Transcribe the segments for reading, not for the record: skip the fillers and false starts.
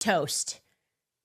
toast.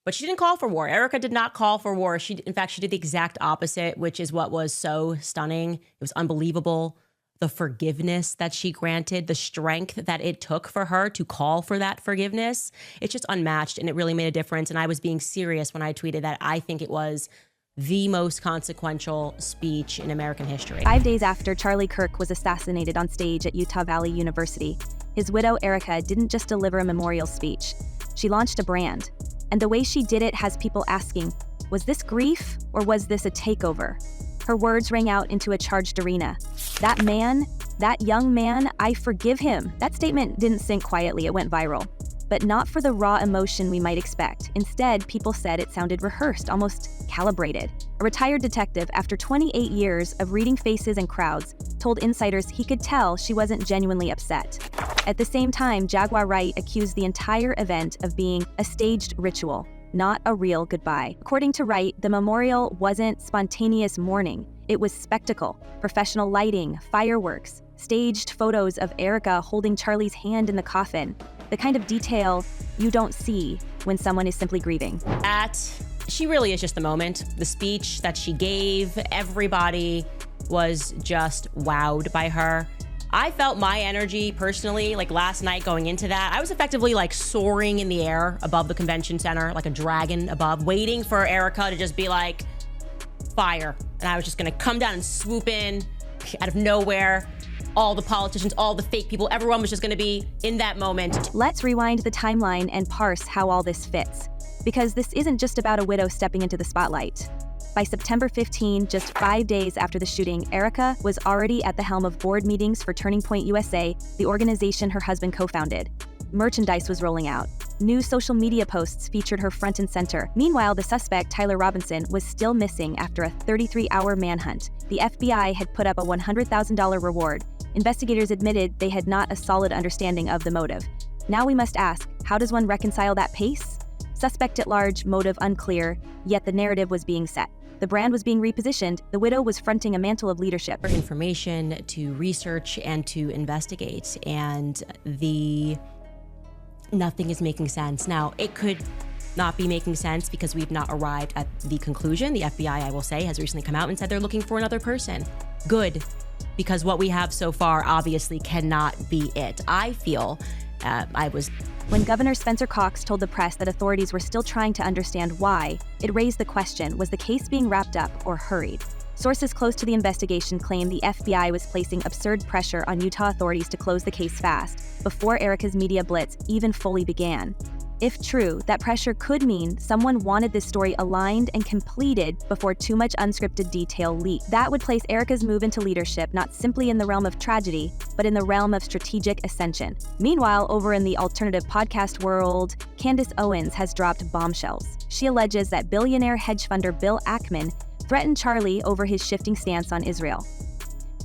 But she didn't call for war. Erica did not call for war. In fact, she did the exact opposite, which is what was so stunning. It was unbelievable. The forgiveness that she granted, the strength that it took for her to call for that forgiveness, it's just unmatched, and it really made a difference. And I was being serious when I tweeted that I think it was the most consequential speech in American history. 5 days after Charlie Kirk was assassinated on stage at Utah Valley University, his widow, Erica, didn't just deliver a memorial speech. She launched a brand. And the way she did it has people asking, was this grief or was this a takeover? Her words rang out into a charged arena. That man, that young man, I forgive him. That statement didn't sink quietly, it went viral. But not for the raw emotion we might expect. Instead, people said it sounded rehearsed, almost calibrated. A retired detective, after 28 years of reading faces and crowds, told insiders he could tell she wasn't genuinely upset. At the same time, Jaguar Wright accused the entire event of being a staged ritual, not a real goodbye. According to Wright, the memorial wasn't spontaneous mourning. It was spectacle, professional lighting, fireworks, staged photos of Erica holding Charlie's hand in the coffin, the kind of detail you don't see when someone is simply grieving. She really is just the moment. The speech that she gave, everybody was just wowed by her. I felt my energy personally, like last night going into that, I was effectively like soaring in the air above the convention center, like a dragon above, waiting for Erica to just be like, fire. And I was just gonna come down and swoop in out of nowhere. All the politicians, all the fake people, everyone was just gonna be in that moment. Let's rewind the timeline and parse how all this fits. Because this isn't just about a widow stepping into the spotlight. By September 15, just 5 days after the shooting, Erica was already at the helm of board meetings for Turning Point USA, the organization her husband co-founded. Merchandise was rolling out. New social media posts featured her front and center. Meanwhile, the suspect, Tyler Robinson, was still missing after a 33-hour manhunt. The FBI had put up a $100,000 reward. Investigators admitted they had not a solid understanding of the motive. Now we must ask, how does one reconcile that pace? Suspect at large, motive unclear, yet the narrative was being set. The brand was being repositioned, the widow was fronting a mantle of leadership. For information, to research, and to investigate, and nothing is making sense. Now, it could not be making sense because we've not arrived at the conclusion. The FBI, I will say, has recently come out and said they're looking for another person. Good, because what we have so far obviously cannot be it. I feel When Governor Spencer Cox told the press that authorities were still trying to understand why, it raised the question, was the case being wrapped up or hurried? Sources close to the investigation claim the FBI was placing absurd pressure on Utah authorities to close the case fast, before Erica's media blitz even fully began. If true, that pressure could mean someone wanted this story aligned and completed before too much unscripted detail leaked. That would place Erica's move into leadership not simply in the realm of tragedy, but in the realm of strategic ascension. Meanwhile, over in the alternative podcast world, Candace Owens has dropped bombshells. She alleges that billionaire hedge funder Bill Ackman threatened Charlie over his shifting stance on Israel.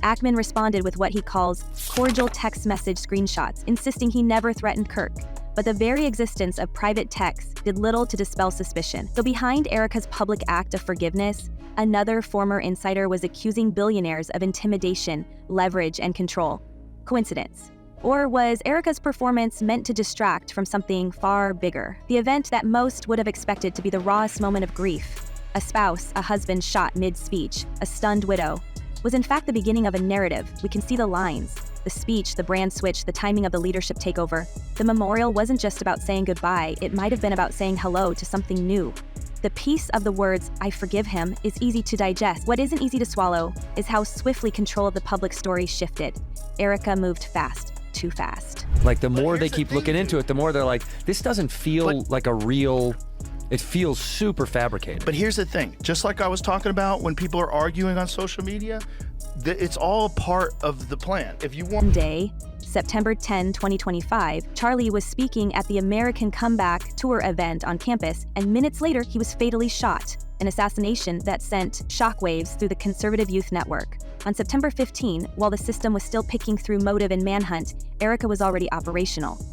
Ackman responded with what he calls cordial text message screenshots, insisting he never threatened Kirk. But the very existence of private texts did little to dispel suspicion. So behind Erica's public act of forgiveness, another former insider was accusing billionaires of intimidation, leverage, and control. Coincidence? Or was Erica's performance meant to distract from something far bigger? The event that most would have expected to be the rawest moment of grief, a spouse, a husband shot mid-speech, a stunned widow, was in fact the beginning of a narrative. We can see the lines. The speech, the brand switch, the timing of the leadership takeover. The memorial wasn't just about saying goodbye, it might have been about saying hello to something new. The piece of the words, I forgive him, is easy to digest. What isn't easy to swallow is how swiftly control of the public story shifted. Erica moved fast, too fast. Like the more they keep looking into it, the more they're like, this doesn't feel like a real, it feels super fabricated. But here's the thing, just like I was talking about when people are arguing on social media, it's all part of the plan. If you want... One day, September 10, 2025, Charlie was speaking at the American Comeback Tour event on campus, and minutes later, he was fatally shot, an assassination that sent shockwaves through the conservative youth network. On September 15, while the system was still picking through motive and manhunt, Erica was already operational.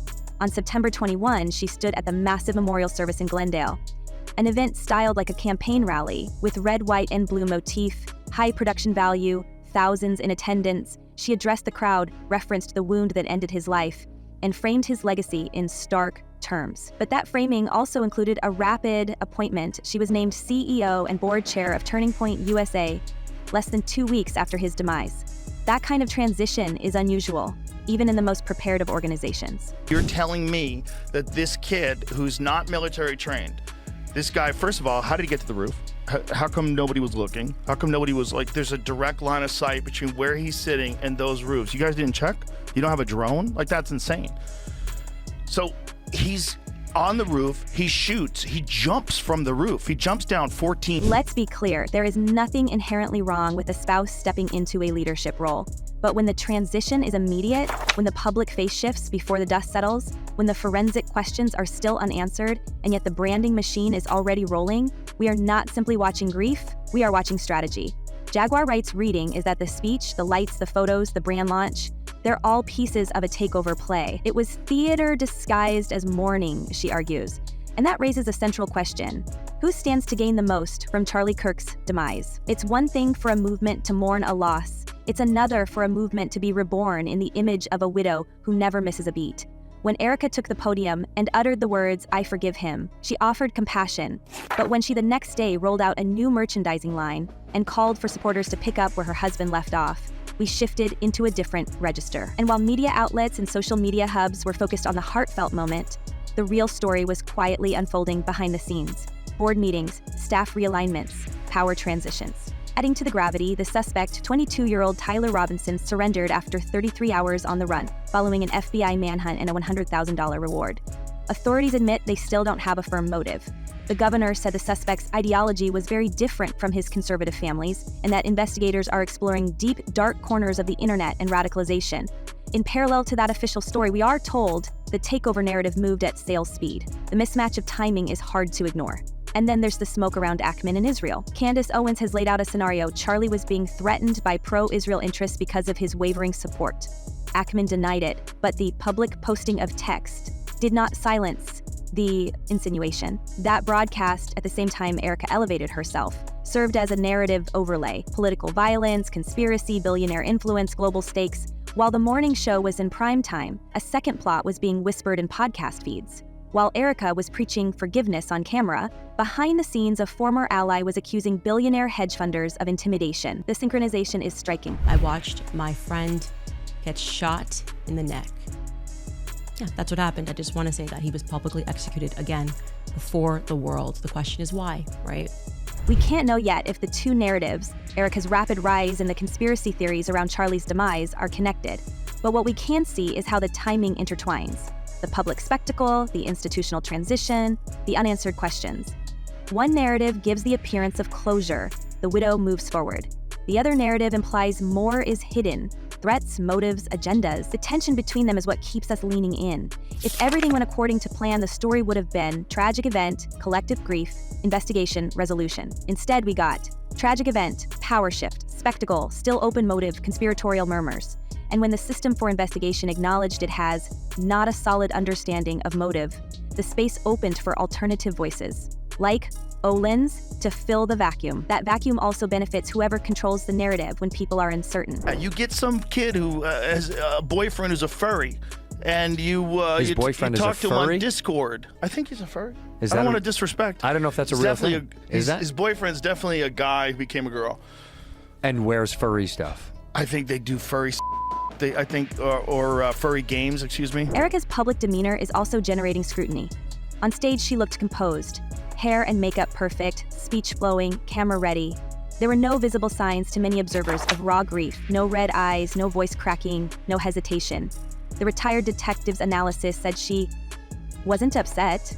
On September 21, she stood at the massive memorial service in Glendale, an event styled like a campaign rally, with red, white, and blue motif, high production value, thousands in attendance. She addressed the crowd, referenced the wound that ended his life, and framed his legacy in stark terms. But that framing also included a rapid appointment. She was named CEO and board chair of Turning Point USA less than 2 weeks after his demise. That kind of transition is unusual, even in the most prepared of organizations. You're telling me that this kid who's not military trained, this guy, first of all, how did he get to the roof? How come nobody was looking? How come nobody was like, there's a direct line of sight between where he's sitting and those roofs? You guys didn't check? You don't have a drone? Like, that's insane. So he's on the roof, he shoots, he jumps from the roof, he jumps down 14. Let's be clear, there is nothing inherently wrong with a spouse stepping into a leadership role. But when the transition is immediate, when the public face shifts before the dust settles, when the forensic questions are still unanswered, and yet the branding machine is already rolling, we are not simply watching grief, we are watching strategy. Jaguar Wright's reading is that the speech, the lights, the photos, the brand launch, they're all pieces of a takeover play. It was theater disguised as mourning, she argues. And that raises a central question. Who stands to gain the most from Charlie Kirk's demise? It's one thing for a movement to mourn a loss. It's another for a movement to be reborn in the image of a widow who never misses a beat. When Erica took the podium and uttered the words, "I forgive him," she offered compassion. But when she the next day rolled out a new merchandising line and called for supporters to pick up where her husband left off, we shifted into a different register. And while media outlets and social media hubs were focused on the heartfelt moment, the real story was quietly unfolding behind the scenes. Board meetings, staff realignments, power transitions. Adding to the gravity, the suspect, 22-year-old Tyler Robinson, surrendered after 33 hours on the run, following an FBI manhunt and a $100,000 reward. Authorities admit they still don't have a firm motive. The governor said the suspect's ideology was very different from his conservative family's, and that investigators are exploring deep, dark corners of the internet and radicalization. In parallel to that official story, we are told the takeover narrative moved at sales speed. The mismatch of timing is hard to ignore. And then there's the smoke around Ackman in Israel. Candace Owens has laid out a scenario. Charlie was being threatened by pro-Israel interests because of his wavering support. Ackman denied it, but the public posting of text did not silence the insinuation. That broadcast, at the same time Erica elevated herself, served as a narrative overlay. Political violence, conspiracy, billionaire influence, global stakes. While the morning show was in prime time, a second plot was being whispered in podcast feeds. While Erica was preaching forgiveness on camera, behind the scenes a former ally was accusing billionaire hedge funders of intimidation. The synchronization is striking. I watched my friend get shot in the neck. Yeah, that's what happened. I just want to say that he was publicly executed again before the world. The question is why, right? We can't know yet if the two narratives, Erica's rapid rise and the conspiracy theories around Charlie's demise, are connected. But what we can see is how the timing intertwines. The public spectacle, the institutional transition, the unanswered questions. One narrative gives the appearance of closure. The widow moves forward. The other narrative implies more is hidden. Threats, motives, agendas. The tension between them is what keeps us leaning in. If everything went according to plan, the story would have been tragic event, collective grief, investigation, resolution. Instead, we got tragic event, power shift, spectacle, still open motive, conspiratorial murmurs. And when the system for investigation acknowledged it has not a solid understanding of motive, the space opened for alternative voices, like Olin's, to fill the vacuum. That vacuum also benefits whoever controls the narrative when people are uncertain. You get some kid who has a boyfriend who's a furry, and you talk to him on Discord. I think he's a furry. I don't want to disrespect. I don't know if that's a real thing. His boyfriend's definitely a guy who became a girl. And wears furry stuff. I think they do furry or furry games, excuse me. Erica's public demeanor is also generating scrutiny. On stage, she looked composed. Hair and makeup perfect, speech flowing, camera ready. There were no visible signs to many observers of raw grief, no red eyes, no voice cracking, no hesitation. The retired detective's analysis said she wasn't upset.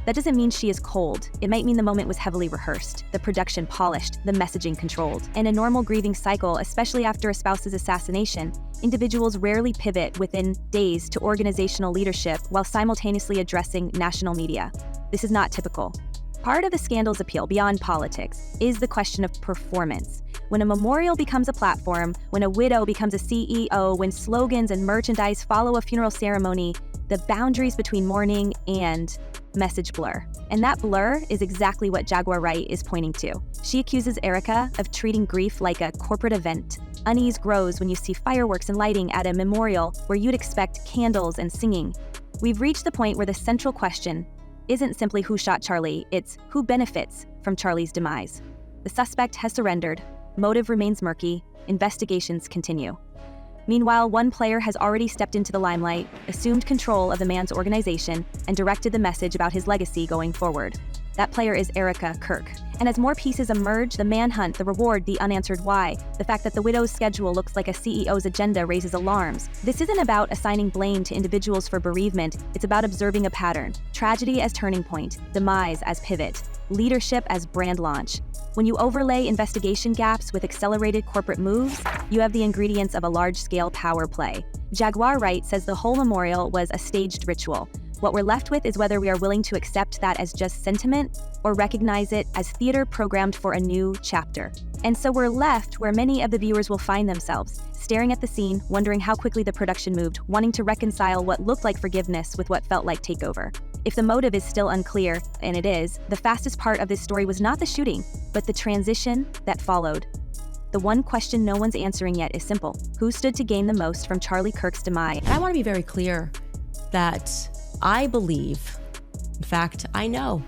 That doesn't mean she is cold. It might mean the moment was heavily rehearsed, the production polished, the messaging controlled. In a normal grieving cycle, especially after a spouse's assassination, individuals rarely pivot within days to organizational leadership while simultaneously addressing national media. This is not typical. Part of the scandal's appeal, beyond politics, is the question of performance. When a memorial becomes a platform, when a widow becomes a CEO, when slogans and merchandise follow a funeral ceremony, the boundaries between mourning and message blur. And that blur is exactly what Jaguar Wright is pointing to. She accuses Erica of treating grief like a corporate event. Unease grows when you see fireworks and lighting at a memorial where you'd expect candles and singing. We've reached the point where the central question isn't simply who shot Charlie, it's who benefits from Charlie's demise. The suspect has surrendered, motive remains murky, investigations continue. Meanwhile, one player has already stepped into the limelight, assumed control of the man's organization, and directed the message about his legacy going forward. That player is Erica Kirk. And as more pieces emerge, the manhunt, the reward, the unanswered why, the fact that the widow's schedule looks like a CEO's agenda raises alarms. This isn't about assigning blame to individuals for bereavement, it's about observing a pattern. Tragedy as turning point, demise as pivot, leadership as brand launch. When you overlay investigation gaps with accelerated corporate moves, you have the ingredients of a large-scale power play. Jaguar Wright says the whole memorial was a staged ritual. What we're left with is whether we are willing to accept that as just sentiment or recognize it as theater programmed for a new chapter. And so we're left where many of the viewers will find themselves, staring at the scene, wondering how quickly the production moved, wanting to reconcile what looked like forgiveness with what felt like takeover. If the motive is still unclear, and it is, the fastest part of this story was not the shooting, but the transition that followed. The one question no one's answering yet is simple. Who stood to gain the most from Charlie Kirk's demise? And I want to be very clear that I believe, in fact, I know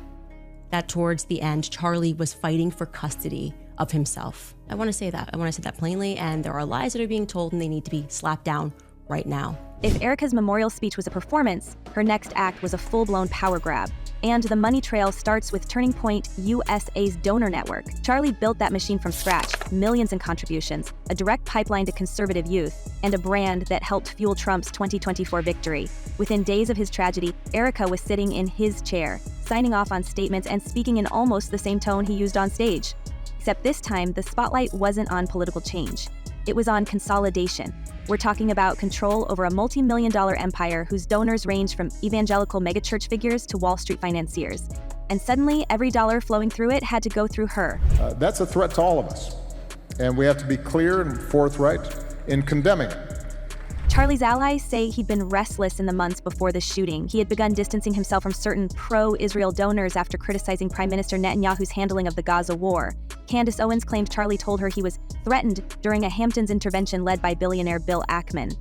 that towards the end, Charlie was fighting for custody of himself. I want to say that. I want to say that plainly, and there are lies that are being told and they need to be slapped down right now. If Erica's memorial speech was a performance, her next act was a full-blown power grab. And the money trail starts with Turning Point USA's donor network. Charlie built that machine from scratch, millions in contributions, a direct pipeline to conservative youth, and a brand that helped fuel Trump's 2024 victory. Within days of his tragedy, Erica was sitting in his chair, signing off on statements and speaking in almost the same tone he used on stage. Except this time, the spotlight wasn't on political change. It was on consolidation. We're talking about control over a multi-million-dollar empire whose donors range from evangelical megachurch figures to Wall Street financiers. And suddenly, every dollar flowing through it had to go through her. That's a threat to all of us. And we have to be clear and forthright in condemning it. Charlie's allies say he'd been restless in the months before the shooting. He had begun distancing himself from certain pro-Israel donors after criticizing Prime Minister Netanyahu's handling of the Gaza war. Candace Owens claimed Charlie told her he was threatened during a Hamptons intervention led by billionaire Bill Ackman.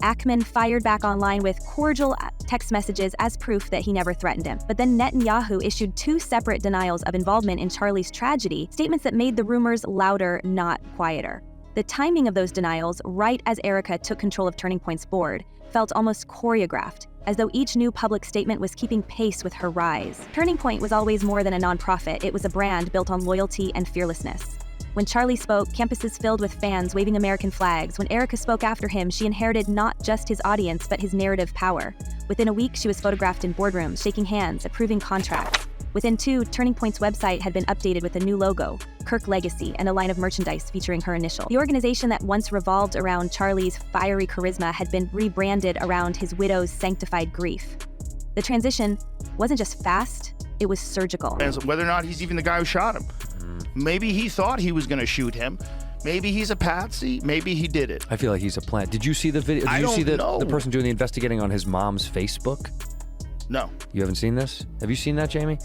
Ackman fired back online with cordial text messages as proof that he never threatened him. But then Netanyahu issued two separate denials of involvement in Charlie's tragedy, statements that made the rumors louder, not quieter. The timing of those denials, right as Erica took control of Turning Point's board, felt almost choreographed, as though each new public statement was keeping pace with her rise. Turning Point was always more than a nonprofit, it was a brand built on loyalty and fearlessness. When Charlie spoke, campuses filled with fans waving American flags. When Erica spoke after him, she inherited not just his audience, but his narrative power. Within a week, she was photographed in boardrooms, shaking hands, approving contracts. Within 2, Turning Point's website had been updated with a new logo, Kirk Legacy, and a line of merchandise featuring her initial. The organization that once revolved around Charlie's fiery charisma had been rebranded around his widow's sanctified grief. The transition wasn't just fast, it was surgical. As whether or not he's even the guy who shot him. Maybe he thought he was going to shoot him. Maybe he's a patsy. Maybe he did it. I feel like he's a plant. Did you see the video? Did you see the person doing the investigating on his mom's Facebook? No. You haven't seen this? Have you seen that, Jamie?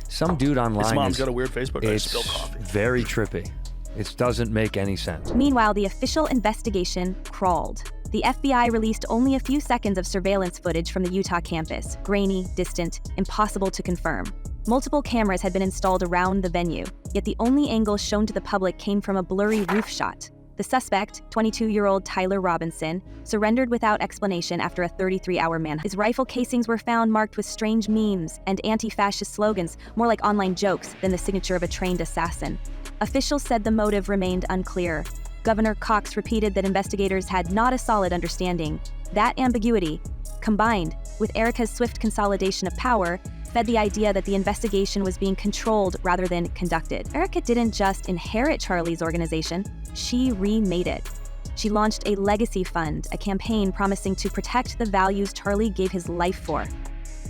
Some dude online. His mom's got a weird Facebook. I It's spilled coffee. very trippy. It doesn't make any sense. Meanwhile, the official investigation crawled. The FBI released only a few seconds of surveillance footage from the Utah campus, grainy, distant, impossible to confirm. Multiple cameras had been installed around the venue, yet the only angle shown to the public came from a blurry roof shot. The suspect, 22-year-old Tyler Robinson, surrendered without explanation after a 33-hour manhunt. His rifle casings were found marked with strange memes and anti-fascist slogans, more like online jokes than the signature of a trained assassin. Officials said the motive remained unclear. Governor Cox repeated that investigators had not a solid understanding. That ambiguity, combined with Erica's swift consolidation of power, fed the idea that the investigation was being controlled rather than conducted. Erica didn't just inherit Charlie's organization, she remade it. She launched a legacy fund, a campaign promising to protect the values Charlie gave his life for.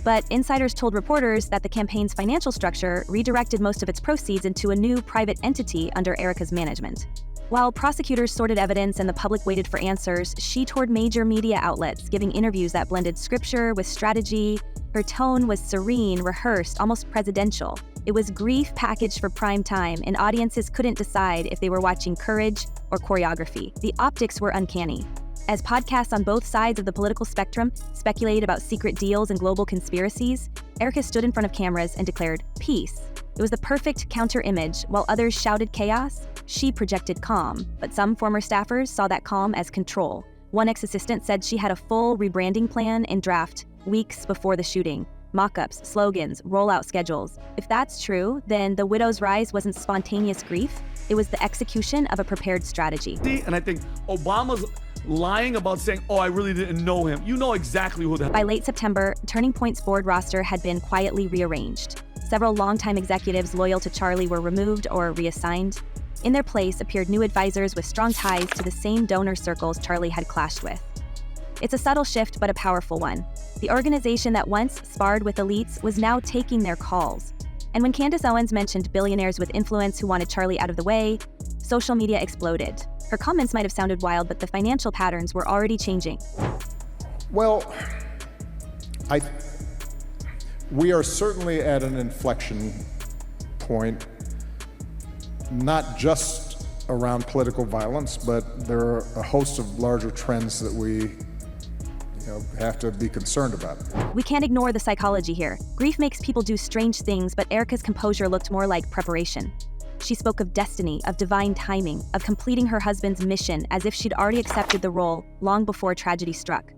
But insiders told reporters that the campaign's financial structure redirected most of its proceeds into a new private entity under Erica's management. While prosecutors sorted evidence and the public waited for answers, she toured major media outlets, giving interviews that blended scripture with strategy. Her tone was serene, rehearsed, almost presidential. It was grief packaged for prime time, and audiences couldn't decide if they were watching courage or choreography. The optics were uncanny. As podcasts on both sides of the political spectrum speculated about secret deals and global conspiracies, Erica stood in front of cameras and declared peace. It was the perfect counter-image. While others shouted chaos, she projected calm. But some former staffers saw that calm as control. One ex-assistant said she had a full rebranding plan in draft weeks before the shooting. Mock-ups, slogans, rollout schedules. If that's true, then the widow's rise wasn't spontaneous grief. It was the execution of a prepared strategy. And I think Obama's lying about saying, oh, I really didn't know him. You know exactly who the... By late September, Turning Point's board roster had been quietly rearranged. Several longtime executives loyal to Charlie were removed or reassigned. In their place appeared new advisors with strong ties to the same donor circles Charlie had clashed with. It's a subtle shift, but a powerful one. The organization that once sparred with elites was now taking their calls. And when Candace Owens mentioned billionaires with influence who wanted Charlie out of the way, social media exploded. Her comments might have sounded wild, but the financial patterns were already changing. Well, we are certainly at an inflection point, not just around political violence, but there are a host of larger trends that we have to be concerned about. We can't ignore the psychology here. Grief makes people do strange things, but Erica's composure looked more like preparation. She spoke of destiny, of divine timing, of completing her husband's mission as if she'd already accepted the role long before tragedy struck.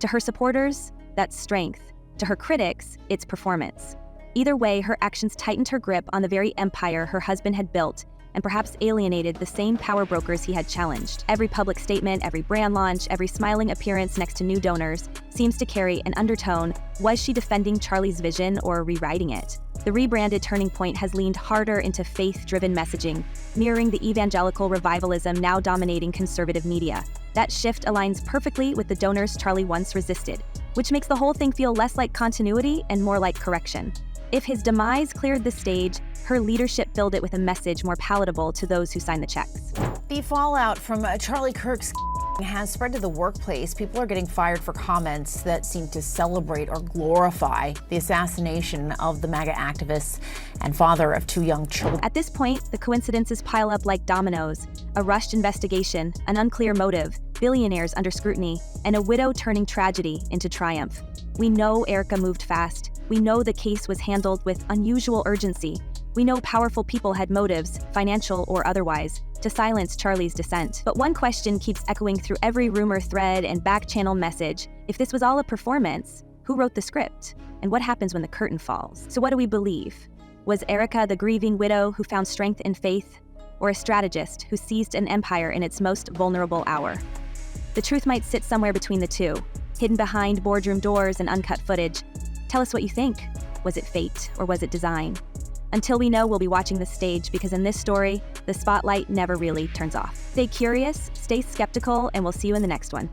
To her supporters, that's strength. To her critics, it's performance. Either way, her actions tightened her grip on the very empire her husband had built and perhaps alienated the same power brokers he had challenged. Every public statement, every brand launch, every smiling appearance next to new donors seems to carry an undertone. Was she defending Charlie's vision or rewriting it? The rebranded Turning Point has leaned harder into faith-driven messaging, mirroring the evangelical revivalism now dominating conservative media. That shift aligns perfectly with the donors Charlie once resisted, which makes the whole thing feel less like continuity and more like correction. If his demise cleared the stage, her leadership filled it with a message more palatable to those who sign the checks. The fallout from Charlie Kirk's has spread to the workplace. People are getting fired for comments that seem to celebrate or glorify the assassination of the MAGA activist and father of 2 young children. At this point, the coincidences pile up like dominoes. A rushed investigation, an unclear motive, billionaires under scrutiny, and a widow turning tragedy into triumph. We know Erica moved fast. We know the case was handled with unusual urgency. We know powerful people had motives, financial or otherwise, to silence Charlie's dissent. But one question keeps echoing through every rumor thread and back-channel message. If this was all a performance, who wrote the script? And what happens when the curtain falls? So what do we believe? Was Erica the grieving widow who found strength in faith, or a strategist who seized an empire in its most vulnerable hour? The truth might sit somewhere between the two, hidden behind boardroom doors and uncut footage. Tell us what you think. Was it fate, or was it design? Until we know, we'll be watching the stage, because in this story, the spotlight never really turns off. Stay curious, stay skeptical, and we'll see you in the next one.